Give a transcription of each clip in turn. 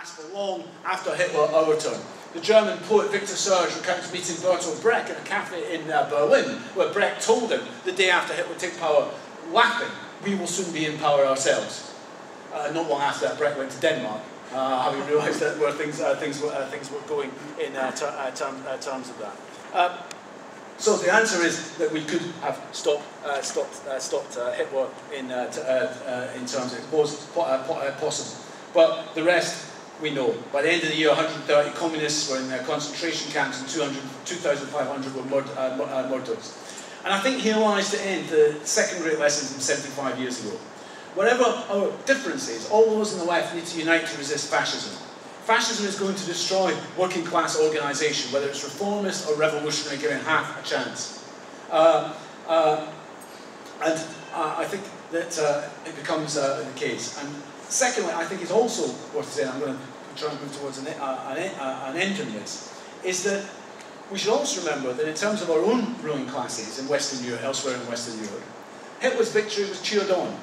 last for long after Hitler overturned. The German poet Victor Serge recounts meeting Bertolt Brecht in a cafe in Berlin, where Brecht told him the day after Hitler took power, laughing, "We will soon be in power ourselves." Not long after that, Brecht went to Denmark, having realised that where things were going in terms of that. So the answer is that we could have stopped Hitler in terms of it was possible. But the rest we know. By the end of the year, 130 communists were in concentration camps and 2,500 were murdered. And I think here lies to end the second great lesson from 75 years ago. Whatever our differences, all those on the left need to unite to resist fascism. Fascism is going to destroy working class organisation, whether it's reformist or revolutionary, given half a chance. I think that it becomes the case. And secondly, I think it's also worth saying, I'm going to try and move towards an end on this, is that we should also remember that in terms of our own ruling classes in Western Europe, elsewhere in Western Europe, Hitler's victory was cheered on.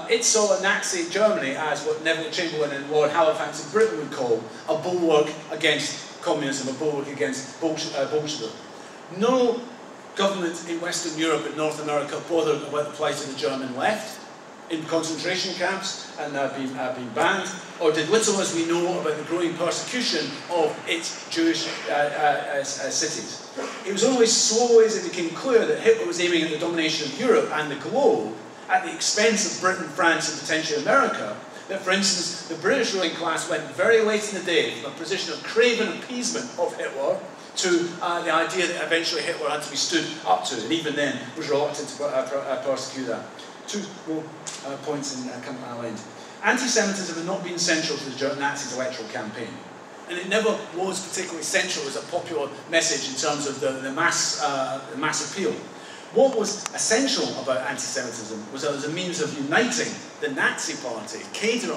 It saw Nazi Germany as what Neville Chamberlain and Lord Halifax in Britain would call a bulwark against communism, a bulwark against Bolshevism. No government in Western Europe and North America bothered about the plight of the German left in concentration camps and been banned, or did little as we know about the growing persecution of its Jewish cities. It was only slowly as it became clear that Hitler was aiming at the domination of Europe and the globe at the expense of Britain, France and potentially America, that for instance the British ruling class went very late in the day from a position of craven appeasement of Hitler to the idea that eventually Hitler had to be stood up to, and even then was reluctant to persecute that. Two more points and come to our end. Anti-Semitism had not been central to the Nazis' electoral campaign. And it never was particularly central as a popular message in terms of the mass appeal. What was essential about anti-Semitism was that it was a means of uniting the Nazi party,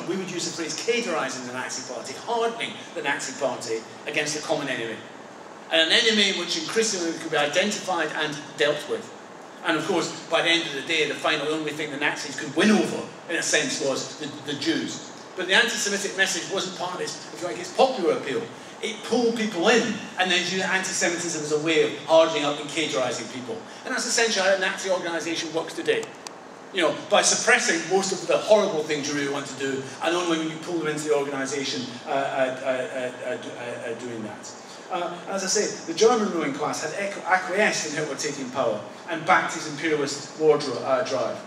we would use the phrase caterising the Nazi party, hardening the Nazi party against a common enemy. And an enemy which increasingly could be identified and dealt with. And of course, by the end of the day, the final only thing the Nazis could win over, in a sense, was the Jews. But the anti-Semitic message wasn't part of its, if you like, its popular appeal. It pulled people in, and then used anti-Semitism as a way of hardening up and caterising people. And that's essentially how a Nazi organisation works today. You know, by suppressing most of the horrible things you really want to do, and only when you pull them into the organisation doing that. As I say, the German ruling class had acquiesced in Hitler taking power and backed his imperialist war drive.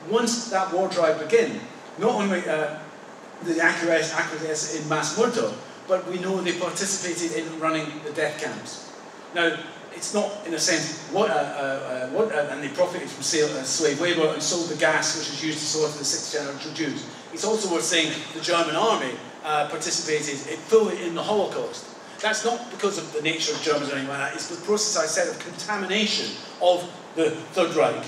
Once that war drive began, not only did they acquiesce in mass murder, but we know they participated in running the death camps. Now, it's not, in a sense, and they profited from slave labour and sold the gas which was used to slaughter the 6th generation Jews. It's also worth saying the German army participated fully in the Holocaust. That's not because of the nature of Germans or anything like that, it's the process I said of contamination of the Third Reich.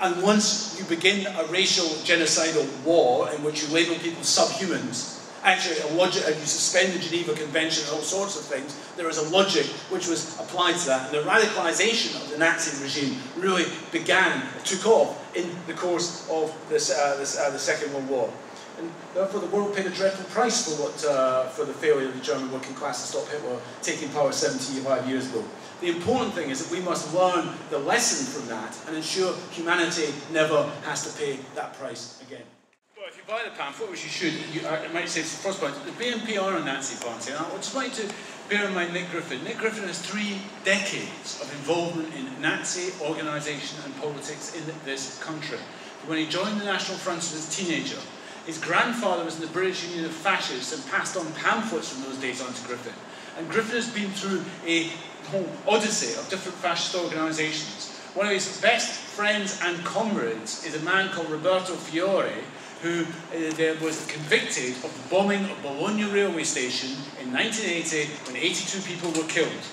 And once you begin a racial genocidal war in which you label people subhumans, actually you suspend the Geneva Convention and all sorts of things, there is a logic which was applied to that. And the radicalisation of the Nazi regime really took off in the course of the Second World War. And therefore the world paid a dreadful price for the failure of the German working class to stop Hitler taking power 75 years ago. The important thing is that we must learn the lesson from that and ensure humanity never has to pay that price again. Well, if you buy the pamphlet, which you should, I might say it's the first point, the BNP are a Nazi party. And I would just like to bear in mind Nick Griffin. Nick Griffin has 3 decades of involvement in Nazi organisation and politics in this country. When he joined the National Front as a teenager, his grandfather was in the British Union of Fascists and passed on pamphlets from those days on to Griffin. And Griffin has been through a whole odyssey of different fascist organisations. One of his best friends and comrades is a man called Roberto Fiore, who was convicted of the bombing of Bologna railway station in 1980 when 82 people were killed.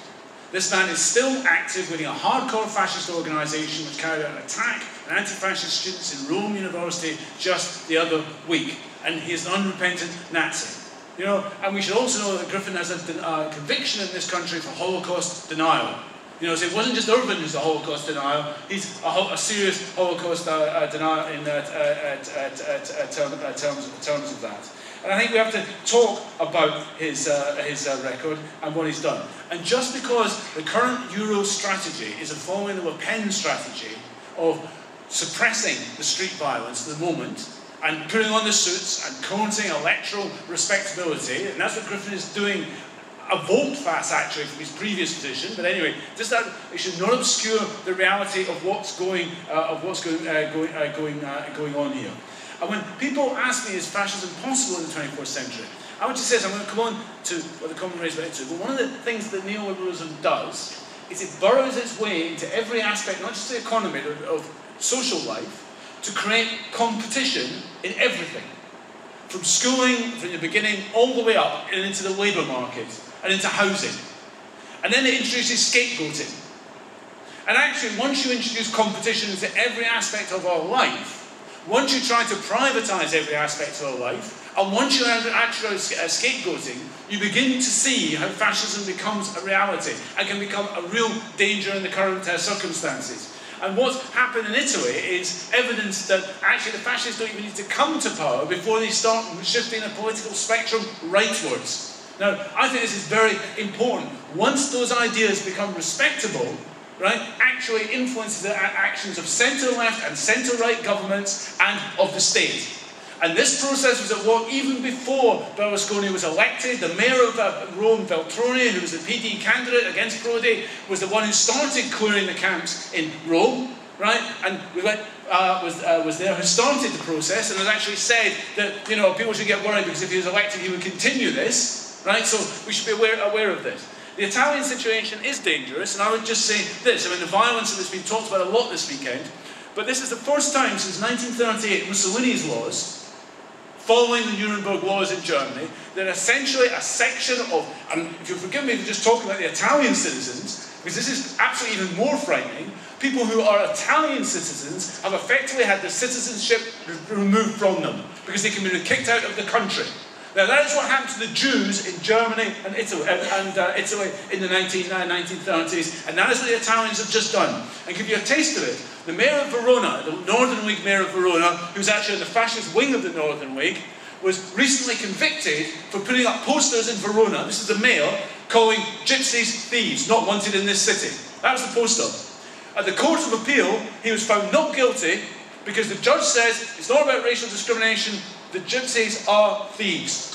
This man is still active within a hardcore fascist organisation which carried out an attack on anti-fascist students in Rome University just the other week. And he is an unrepentant Nazi. You know, and we should also know that Griffin has a conviction in this country for Holocaust denial. You know, so it wasn't just Irvin who's a Holocaust denial, he's a serious Holocaust denial in terms of that. And I think we have to talk about his record and what he's done. And just because the current Euro strategy is a following the Le Pen strategy of suppressing the street violence at the moment, and putting on the suits and courting electoral respectability, and that's what Griffin is doing a volte-face actually from his previous position. But anyway, just that it should not obscure the reality of what's going on here. And when people ask me, is fascism possible in the 21st century? I would just say, I'm going to come on to what the Common Race went into, but one of the things that neoliberalism does is it burrows its way into every aspect, not just the economy, of social life, to create competition in everything. From schooling, from the beginning, all the way up and into the labour market and into housing. And then it introduces scapegoating. And actually, once you introduce competition into every aspect of our life, once you try to privatise every aspect of our life, and once you actually scapegoating, you begin to see how fascism becomes a reality and can become a real danger in the current circumstances. And what's happened in Italy is evidence that actually the fascists don't even need to come to power before they start shifting the political spectrum rightwards. Now, I think this is very important. Once those ideas become respectable, right, actually influences the actions of centre-left and centre-right governments and of the state. And this process was at work even before Berlusconi was elected. The mayor of Rome, Veltroni, who was the PD candidate against Prodi, was the one who started clearing the camps in Rome, right? And was there who started the process, and has actually said that, you know, people should get worried because if he was elected, he would continue this, right? So we should be aware of this. The Italian situation is dangerous, and I would just say this. I mean, the violence that has been talked about a lot this weekend, but this is the first time since 1938, Mussolini's laws, following the Nuremberg laws in Germany, that essentially a section of, and if you forgive me for just talking about the Italian citizens, because this is absolutely even more frightening, people who are Italian citizens have effectively had their citizenship removed from them, because they can be kicked out of the country. Now that is what happened to the Jews in Germany and Italy, in the 1930s, and that is what the Italians have just done. And give you a taste of it. The mayor of Verona, the Northern League mayor of Verona, who's actually in the fascist wing of the Northern League, was recently convicted for putting up posters in Verona, this is the mayor, calling gypsies thieves, not wanted in this city. That was the poster. At the Court of Appeal, he was found not guilty because the judge says it's not about racial discrimination, the gypsies are thieves.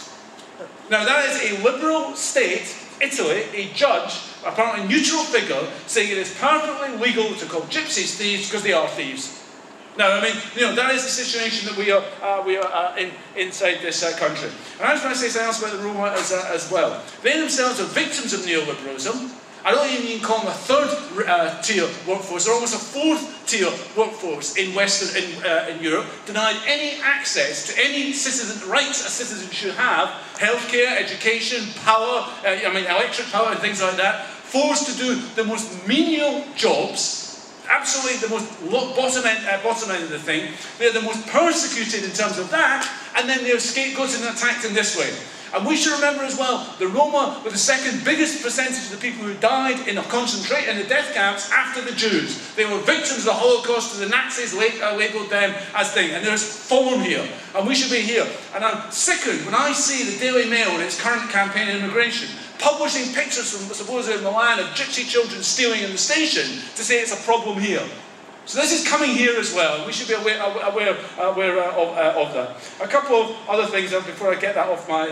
Now that is a liberal state, Italy, a judge, apparently neutral figure, saying it is perfectly legal to call gypsies thieves because they are thieves. Now, I mean, you know, that is the situation that we are in inside this country. And I was going to say something else about the Roma as well. They themselves are victims of neoliberalism. I don't even call them a third tier workforce, or almost a fourth tier workforce in Western in Europe, denied any access to any citizen rights a citizen should have, healthcare, education, power, electric power and things like that, forced to do the most menial jobs, absolutely the most bottom end of the thing. They're the most persecuted in terms of that, and then they're scapegoated and attacked in this way. And we should remember as well, the Roma were the second biggest percentage of the people who died in the death camps after the Jews. They were victims of the Holocaust, and the Nazis labelled them as things. And there's form here, and we should be here. And I'm sickened when I see the Daily Mail in its current campaign on immigration, publishing pictures from supposedly Milan of gypsy children stealing in the station to say it's a problem here. So this is coming here as well, and we should be aware of that. A couple of other things before I get that off my